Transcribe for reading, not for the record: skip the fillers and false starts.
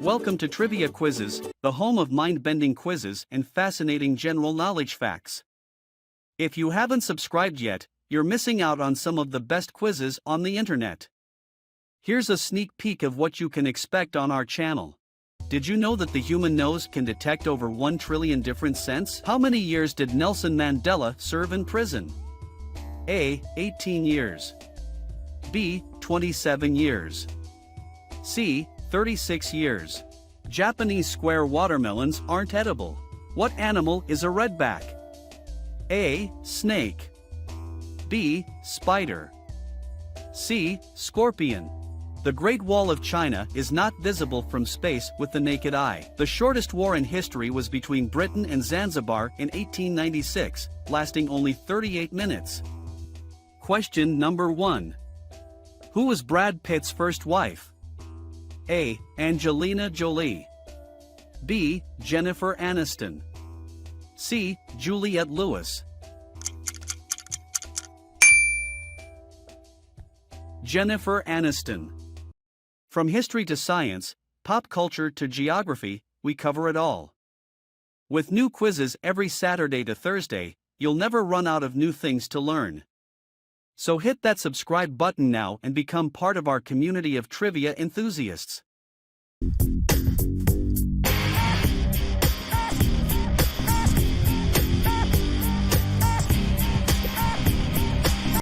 Welcome to Trivia Quizzes, the home of mind-bending quizzes and fascinating general knowledge facts. If you haven't subscribed yet, you're missing out on some of the best quizzes on the internet. Here's a sneak peek of what you can expect on our channel. Did you know that the human nose can detect over 1 trillion different scents? How many years did Nelson Mandela serve in prison? A. 18 years. B. 27 years. C. 36 years. Japanese square watermelons aren't edible. What animal is a redback? A. Snake. B. Spider. C. Scorpion. The Great Wall of China is not visible from space with the naked eye. The shortest war in history was between Britain and Zanzibar in 1896, lasting only 38 minutes. Question number 1. Who was Brad Pitt's first wife? A. Angelina Jolie. B. Jennifer Aniston. C. Juliette Lewis. Jennifer Aniston. From history to science, pop culture to geography, we cover it all. With new quizzes every Saturday to Thursday, you'll never run out of new things to learn. So hit that subscribe button now and become part of our community of trivia enthusiasts.